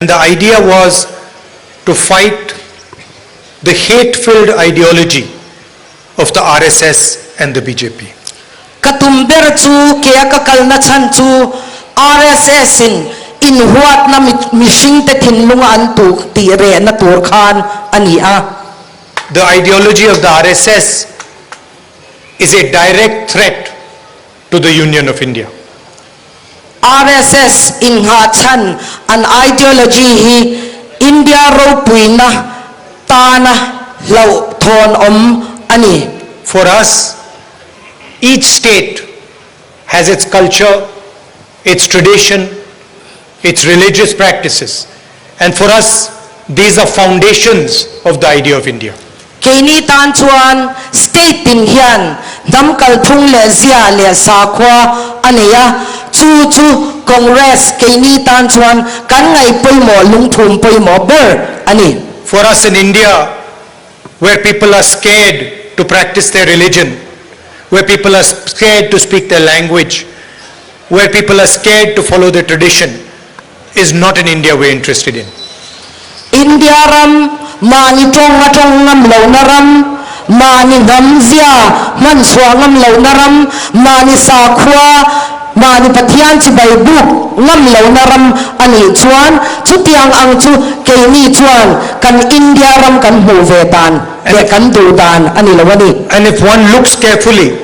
And the idea was to fight the hate-filled ideology of the RSS and the BJP. Katumber chu kaya kakal na chan chu RSS in huat na mishing te thinlung an tu tire na tur khan ania. The ideology of the RSS is a direct threat to the Union of India. RSS in ha chan an ideology hi India ro puina tana lau thon ani. For us, each state has its culture, its tradition, its religious practices. And for us, these are foundations of the idea of India. Kaini tan chuan state in hian damkal thung le zia le sa khwa ania chu Congress kaini tan chuan kan ngai poimo lungthum poimo ber ani. For us in India, where people are scared to practice their religion, where people are scared to speak their language, where people are scared to follow their tradition, is not an India we're interested in. India ram mani tong ngam lo naram mani ngam zia man swa ngam lo naram mani sa khwa mani pathian chi bai bu ngam lo naram ani chuan chutiang ang chu keini chuan kan India ram kan hu ve tan ve kan du dan ani lawani. And if one looks carefully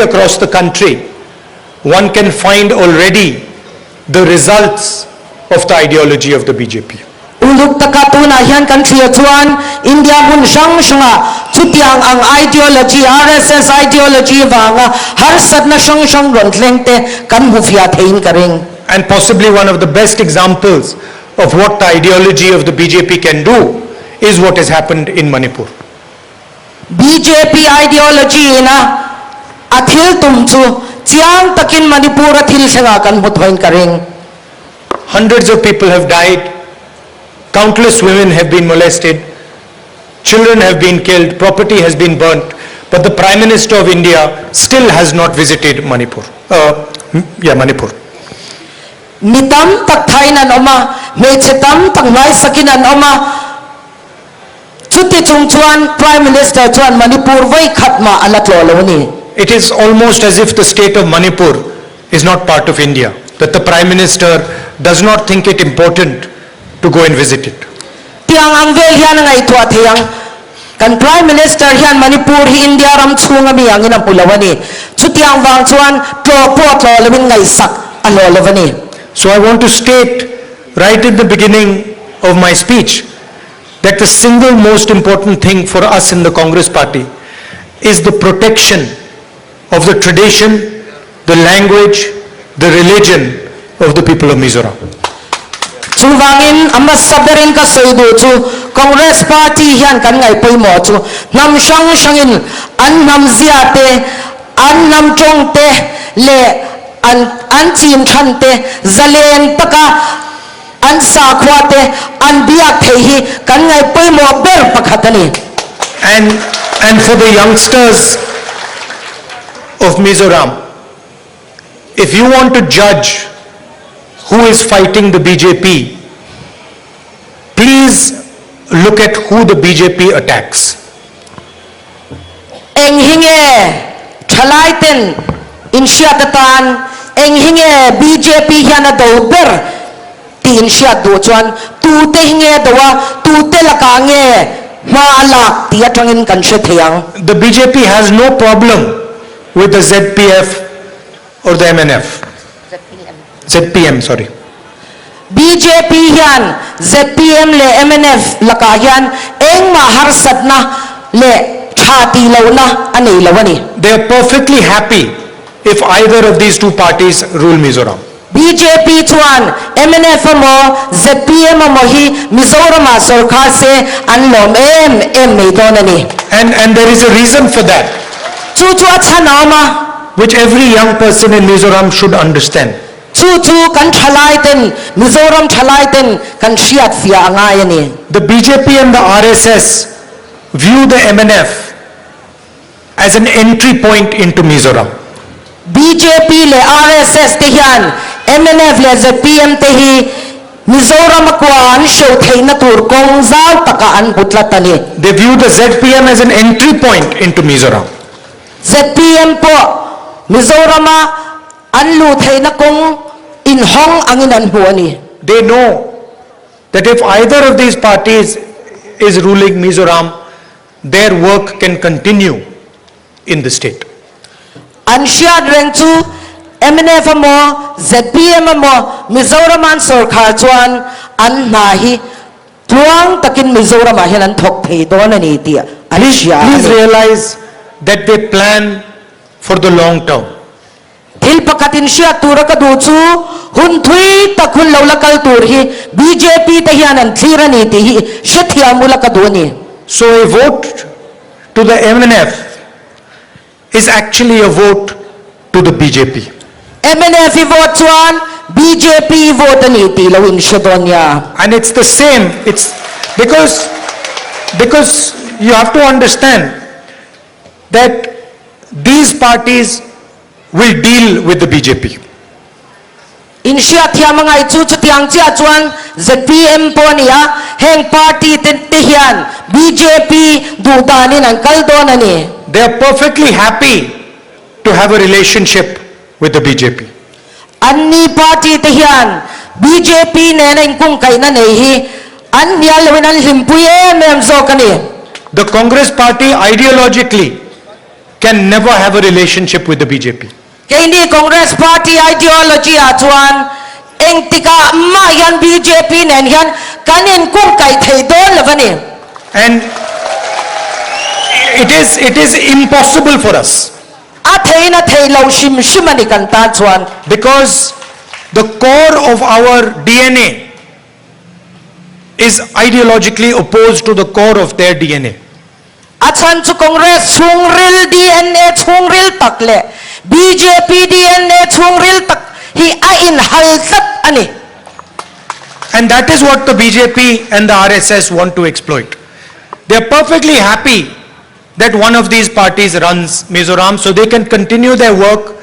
across the country, one can find already the results of the ideology of the BJP. Uluk takatuna hian kan thia chuan India hun shanga chutiang ang ideology RSS ideology wanga har satna shang ron thlengte kan hufia thein karing. And possibly one of the best examples of what the ideology of the BJP can do is what has happened in Manipur. BJP ideology na athil tumchu chiang takin Manipur athil sanga kan huthoin karing. Hundreds of people have died, countless women have been molested, children have been killed, property has been burnt, but the Prime Minister of India still has not visited Manipur. Manipur. Mitam tak thainan oma mechetam tak mai sakinan oma chuti chungchuan Prime Minister chuan Manipur vai khatma alatlo lawani. It is almost as if the state of Manipur is not part of India, that the Prime Minister does not think it important to go and visit it. Tiang ang vel hian ngai tua thiang kan Prime Minister hian Manipur hi India ram chunga mi angin ang pulawani chutiang wang chuan tlo po tlo lemin ngai sak alo lawani. So I want to state right at the beginning of my speech that the single most important thing for us in the Congress party is the protection of the tradition, the language, the religion of the people of Mizoram. Chuwangin amma saberin ka soidu chu Congress party hian kan ngai poimo chu nam shangin an nam ziate an nam chongte le an chin thante zalen taka an sa khwate an biak thehi kan ngai poimo ber pakhatani. And for the youngsters of Mizoram, if you want to judge who is fighting the BJP, please look at who the BJP attacks. Enghinge thalaiten inshiatatan enghinge BJP hiana dober ti inshiat do chuan tu te hinge dowa tu te lakange ma alak ti atangin kan she thiang. The BJP has no problem with the ZPF or the MNF. ZPM, sorry. BJP hian ZPM le MNF laka hian eng ma har satna le thati lawna anei lawani. They are perfectly happy if either of these two parties rule Mizoram. BJP chuan MNF mo ZPM mo hi Mizoram sarkar se anlom em meidonani. And there is a reason for that, Chu achanama which every young person in Mizoram should understand. chu kan thalaiten Mizoram thalaiten kan shiat fia angayani. The BJP and the RSS view the MNF as an entry point into Mizoram. BJP le RSS te hian MNF le ZPM te hi Mizoram kwa an show thei na tur kong zal taka an butlatani They view the ZPM as an entry point into Mizoram. ZPM po Mizorama an lu thei na kong in hong angin an huani They know that if either of these parties is ruling Mizoram, their work can continue in the state. an shiad reng chu MNF mo ZPM mo Mizoram an sarkar chuan an na hi tuang takin Mizoram a hian an thok thei don ani ti an shia Please realize that they plan for the long term. thil pakatin shia tura ka du chu hun thui takhun lo lakal tur hi BJP te hian an thlir ani ti hi shathia mula ka du ni So a vote to the MNF is actually a vote to the BJP. MNF i vote chuan BJP vote ani ti lo in shadonya And it's the same. It's because you have to understand that these parties will deal with the BJP. in shia thia mangai chu chu tiang chia chuan ZPM po nia heng party te hian BJP du danin an kal don ani They are perfectly happy to have a relationship with the BJP. anni party te hian BJP ne na ingkung kai na nei hi an nia lewin an himpuye mem zo kani The Congress party ideologically can never have a relationship with the BJP. kaini Congress party ideology a chuan eng tika ma yan BJP nen hian kanin kung kai thei don lawani And it is impossible for us a thei na thei lo shim shimani kan ta chuan because the core of our DNA is ideologically opposed to the core of their DNA. achan chu Congress chungril DNA chungril takle BJP DNA chungril tak hi a in halsat ani And that is what the BJP and the RSS want to exploit. They are perfectly happy that one of these parties runs Mizoram so they can continue their work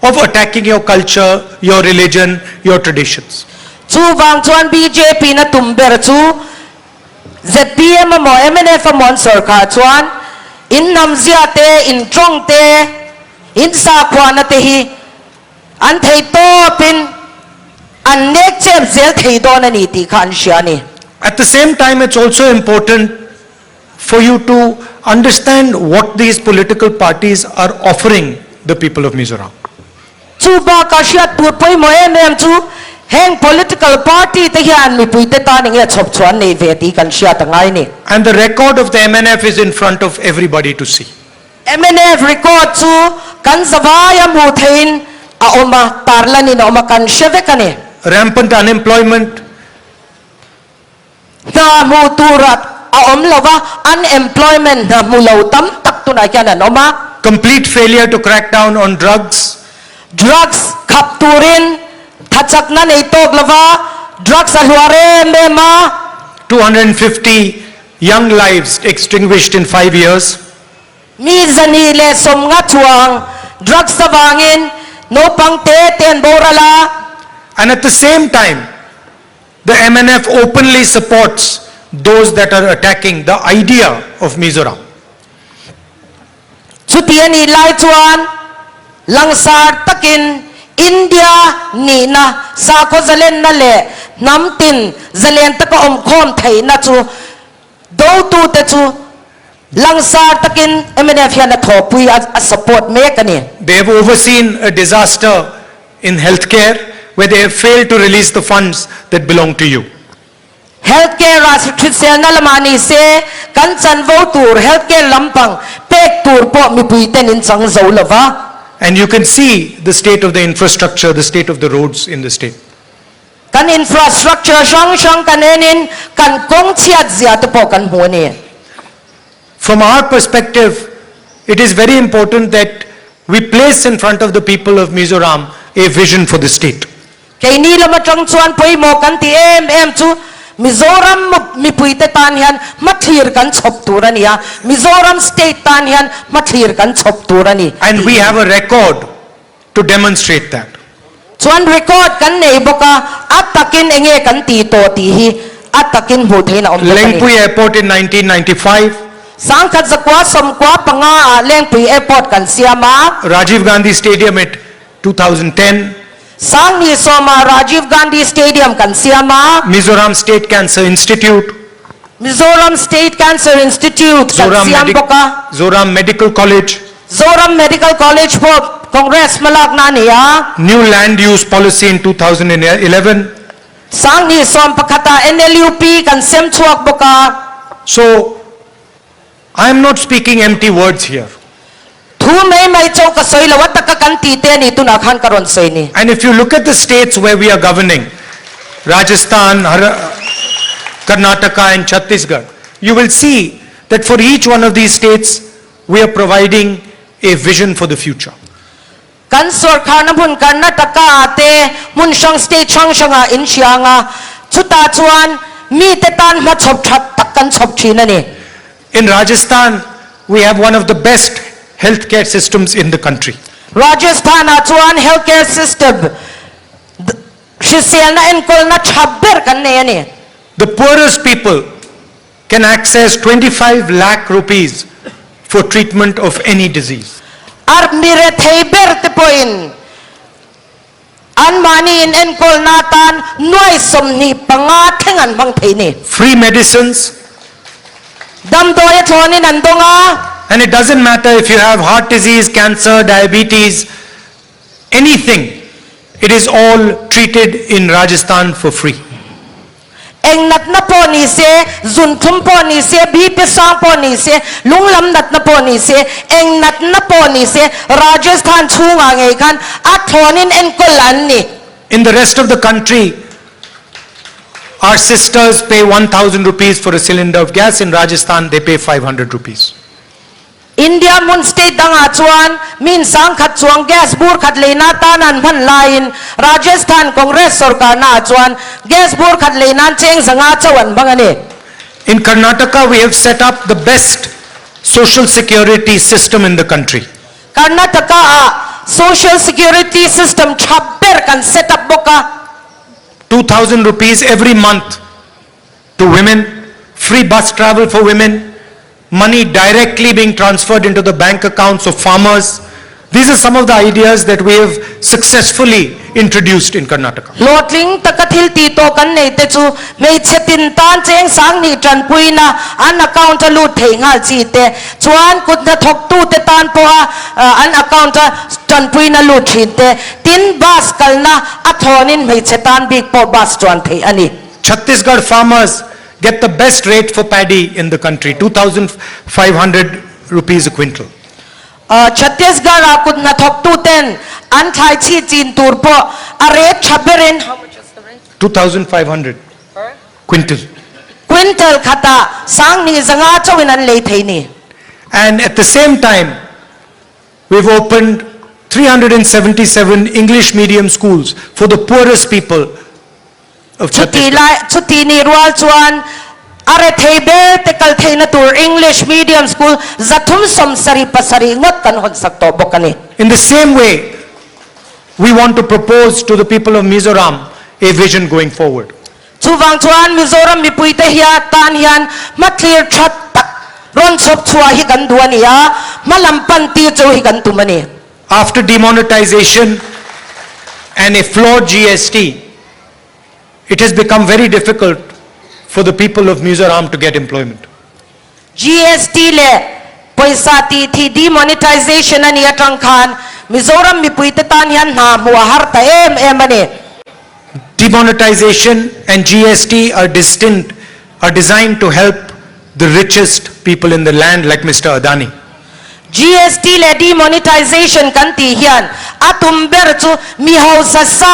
of attacking your culture, your religion, your traditions. chu wang chuan BJP na tumber chu ZPM mo MNF mo sarkar chuan in namzia te in trong te in sa khwana te hi an thei to pin an nek chem zel thei don ani ti khan shiani At the same time, it's also important for you to understand what these political parties are offering the people of Mizoram. chu ba ka shia tur poi mo em chu heng political party te hian mi puite ta ning e chop chuan nei ve ti kan shia ta ngai ni And the record of the MNF is in front of everybody to see. MNF record chu kan zawaya mu thein a oma tarlani na oma kan sheve kane Rampant unemployment, na mu turat a om lova unemployment na mu lo tam tak tu na kya na oma complete failure to crack down on drugs, drugs khap turin thachak na nei tok lova drugs a huare me ma 250 young lives extinguished in 5 years. mi zani le som nga chuang drugs sa wangin no pang te ten borala And at the same time, the MNF openly supports those that are attacking the idea of Mizoram. chutiani lai chuan langsar takin India ni na sa ko zalen na le namtin zalen ta ko om khom thei na chu do tu te chu langsar takin MNF ya na thopui a support me kani They have overseen a disaster in healthcare where they have failed to release the funds that belong to you. healthcare as thrisel na lamani se kan chan vo tur healthcare lampang pek tur po mi puiten in chang zo lova And you can see the state of the infrastructure, the state of the roads in the state. kan infrastructure shang shang kanenin kan kong chiat zia te po kan huani From our perspective, it is very important that we place in front of the people of Mizoram a vision for the state. kay ni lama tang chuan poi mo kan ti em chu Mizoram mi puite tan hian mathlir kan chop turania Mizoram state tan hian mathlir kan chop turani And we have a record to demonstrate that. chuan record kan nei boka atakin enge kan ti to ti hi atakin hu theina om Lengpui Airport in 1995, sangkhat zakwa somkwa panga lengpui airport kan siama Rajiv Gandhi Stadium at 2010, sang ni soma Rajiv Gandhi Stadium kan siama Mizoram State Cancer Institute, Mizoram State Cancer Institute kan siam boka Zoram Medical College, Zoram Medical College for Congress malak na niya new land use policy in 2011. sang ni som pakata NLUP kan sem chuak boka. So, I am not speaking empty words here. thu mai chau ka soi lawat ka kan ti te ni tu na khan karon soi ni And if you look at the states where we are governing, Rajasthan, Karnataka and Chhattisgarh, you will see that for each one of these states, we are providing a vision for the future. kan sarkar na bun Karnataka ate mun shang state chang shanga in sianga chuta chuan mi te tan ma chop that tak kan chop thina ni In Rajasthan, we have one of the best healthcare systems in the country. Rajasthan a chuan healthcare system shisial na enkol na chabber kan ne ni The poorest people can access 25 lakh rupees for treatment of any disease. ar mire theiber te poin an mani in enkol na tan noi som ni panga thengan bang thei ni Free medicines, dam do e thoni nan donga and it doesn't matter if you have heart disease, cancer, diabetes, anything. It is all treated in Rajasthan for free. eng nat na po ni se zun thum po ni se bi pe sang po ni se lunglam nat na po ni se eng nat na po ni se Rajasthan chunga ngai kan a thonin en kolan ni In the rest of the country, our sisters pay 1,000 rupees for a cylinder of gas. In Rajasthan, they pay 500 rupees. India mun state danga chuan min sang khat chuang gas bur khat leina tanan phan lain Rajasthan Congress sarkar na chuan gas bur khat leina cheng zanga chawan bangani In Karnataka, we have set up the best social security system in the country. Karnataka a social security system chabber kan set up boka 2,000 rupees every month to women, free bus travel for women, money directly being transferred into the bank accounts of farmers. These are some of the ideas that we have successfully introduced in Karnataka. lotling takathil ti to kan nei te chu mei chetin tan cheng sang ni tran puina an account lu thei nga chi te chuan kut na thok tu te tan po an account tran puina lu thin te tin bas kalna a thonin mei chetan big po bas tran thei ani Chhattisgarh farmers get the best rate for paddy in the country, 2,500 rupees a quintal. Chhattisgarh a kut na thok tu ten an thai chi chin tur po a rate chaberin 2,500 quintal. quintal khata sang ni zanga chawin an lei thei ni And at the same time, we've opened 377 English medium schools for the poorest people of Chhattisgarh. chuti ni rual chuan are theibe te kal theina tur English medium school zathum som sari pasari ngot kan hon sakto bokani In the same way, we want to propose to the people of Mizoram a vision going forward. chuwang chuan Mizoram mi puite hiya tan hian ma clear that tak ron chop chua hi kan duania malampan ti chu hi kan tumani After demonetization and a flawed GST, it has become very difficult for the people of Mizoram to get employment. GST le paisa ti thi demonetization ani atang khan Mizoram mi puite tan hian na muwa har ta em ani Demonetization and GST are designed to help the richest people in the land like Mr. Adani. GST le demonetization kan ti hian atum ber chu mi hausa sa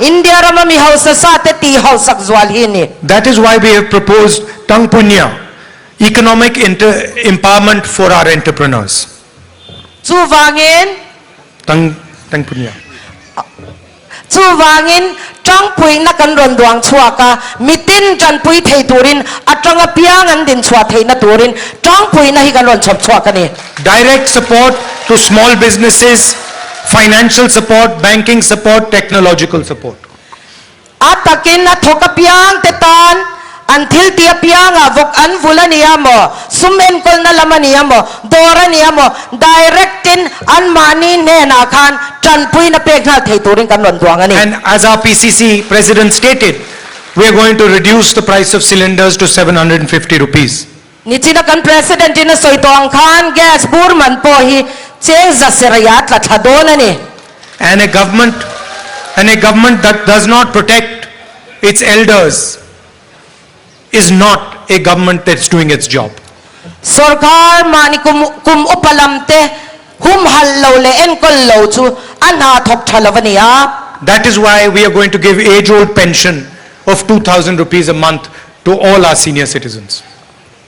India rama mi hausa sa te ti hausak zwal hi ni That is why we have proposed Tang Punya, economic empowerment for our entrepreneurs. chu wangin Tang Punya. chu wangin tang pui na kan ron duang chua ka mitin jan pui thei turin atanga piang an din chua thei na turin tang pui na hi kan ron chop chua ka ni Direct support to small businesses financial support, banking support, technological support. Atakin na thokapiang tetan until tiapiang avok anvula niya mo sumenkol na laman niya mo dora niya mo directin an money ne na kan tranpui na pekna theituring kanon tuangan ni. And as our PCC president stated, we are going to reduce the price of cylinders to 750 rupees. Ni China kan president na soitong kan gas burman po hi cheng zasirayat la thadona ni. And a government that does not protect its elders is not a government that's doing its job. Sarkar mani kum upalamte hum hallo le en kollo chu anha thok thalavaniya. That is why we are going to give age-old pension of 2,000 rupees a month to all our senior citizens.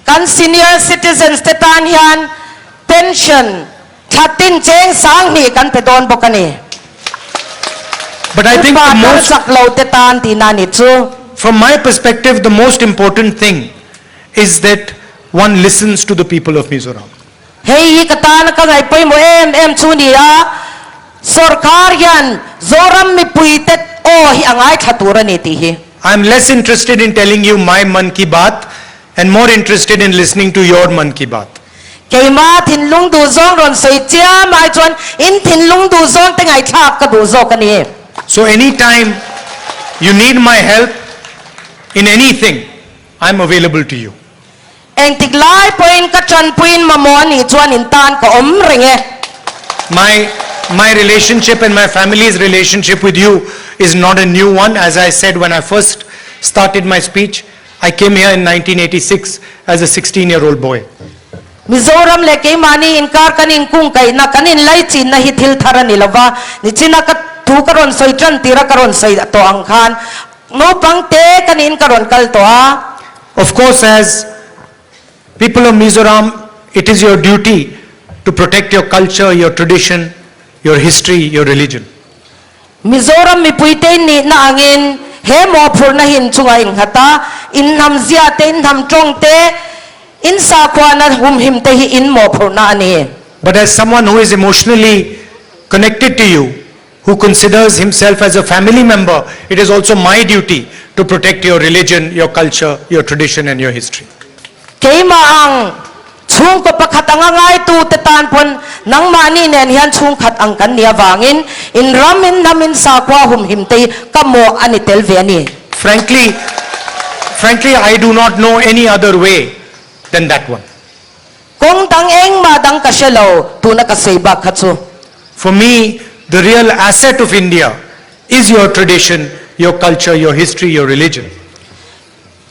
Kan senior citizens te tan hian pension thatin cheng sang ni kan pe don bokani. But I think the most, saklo te tan ti na ni chu. from my perspective, the most important thing is that one listens to the people of Mizoram. Hei katan ka ngai poi mo em chu ni a sarkar yan zoram mi puitet o hi angai thatura ni ti hi. I'm less interested in telling you my Man Ki Baat and more interested in listening to your Man Ki Baat. Kay ma thin lung du zong ron soi chia mai chuan in thin lung du zong te ngai thak ka du zo ka ni. So anytime you need my help in anything, I'm available to you. Eng tiglai poin ka chan puin mamon ni chuan in tan ka om ringe. My relationship and my family's relationship with you is not a new one. As I said when I first started my speech, I came here in 1986 as a 16-year-old boy. Mizoram le kay mani inkar kanin kung kay na kanin lai chin na hithil thara nilava ni china ka tu karon soi tran tira karon soi to ang khan no pang te kanin karon kal to a. Of course, as people of Mizoram, it is your duty to protect your culture, your tradition, your history, your religion. Mizoram mi puite ni na angin he mo phur na hin chunga ing hata in nam zia te in nam chong te in sa kwa na hum him te hi in mo phur na ani. But as someone who is emotionally connected to you, who considers himself as a family member, it is also my duty to protect your religion, your culture, your tradition and your history. Kay maang chung ko pakatanga ngai tu tetan pon nang mani nen hian chung khat ang kan nia wangin in ramin namin sa kwa hum him te kamo ani tel ve ani. Frankly, I do not know any other way than that one. Kung tang eng ma dang ka shelo tu na ka seiba khatsu. For me, the real asset of India is your tradition, your culture, your history, your religion.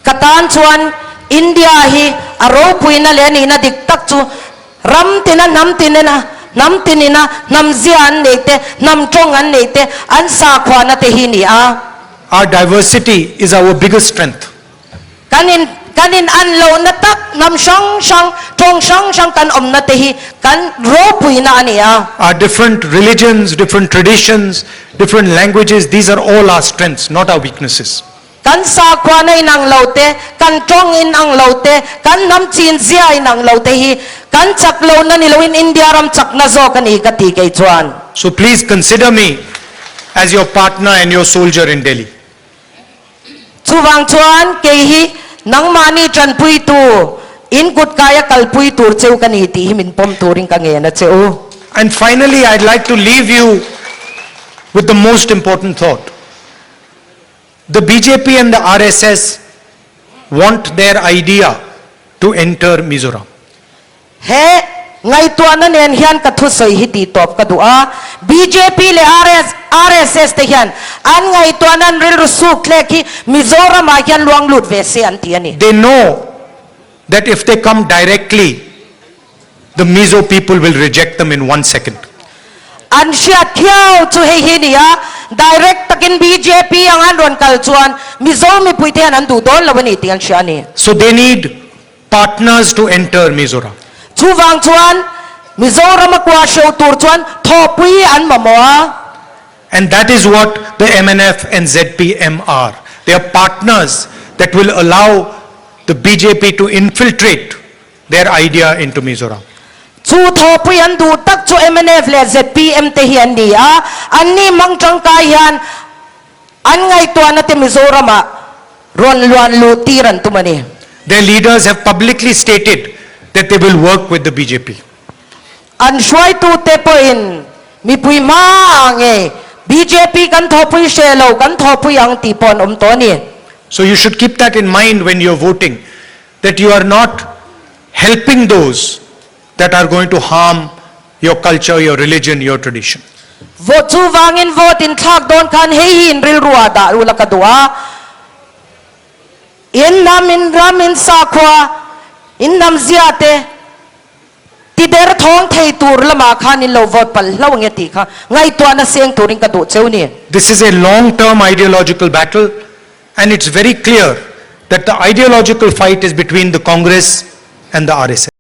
Katan chuan India hi aro puina le ni na diktak chu ram tina nam tinena nam tinina nam zian neite nam chong an neite an sa khwa na te hi ni a. Our diversity is our biggest strength. Kanin an lo na tak nam shang shang chong shang shang kan om na te hi kan ro puina ani a. Our different religions, different traditions, different languages, these are all our strengths, not our weaknesses. Kan sa kwa na inang laute, kan chong in ang laute, kan nam chin zia inang laute hi, kan chak lo na nilawin India ram chak na zo kan ikati kay chuan. So please consider me as your partner and your soldier in Delhi. Chuwang chuan kay hi nang mani chan pui tu in kut kaya kal pui tur cheu kan iti himin pom turing kange na cheu. And finally, I'd like to leave you with the most important thought. The BJP and the RSS want their idea to enter Mizoram. He ngai tuan na nen hian ka thu soi hi ti top ka dua BJP le RSS te hian an ngai tuan an ril rusuk le ki Mizoram a hian luang lut ve se an ti ani. They know that if they come directly, the Mizo people will reject them in 1 second. An siya thiaw chu he hi niya direct takin BJP ang an ron kal chuan Mizo mi puite an du don lawani ti an siya ni. So they need partners to enter Mizoram. Chuwang chuan Mizoram akwa show tur chuan thopui an mamoa. And that is what the MNF and ZPM are. They are partners that will allow the BJP to infiltrate their idea into Mizoram. chu tho puyan du tak chu MNF le ZPM te hian ni a an ni mang tangkai hian an ngai to na te Mizoram a ron luan lu tiran tumani. Their leaders have publicly stated that they will work with the BJP. An shwai tu te po in mi pui ma ange BJP kan tho pui shelo kan tho pui ang tipon to ni. So you should keep that in mind when you're voting, that you are not helping those that are going to harm your culture, your religion, your tradition. Vote chu wangin vote in thak don kan hei hin ril ruwa da ula kadua in namin ramin sakwa in nam ziate ti der thong thei tur lama khan in lo vote pal lo nge ti kha ngai to na seng turing ka do cheu ni. This is a long-term ideological battle, and it's very clear that the ideological fight is between the Congress and the RSS.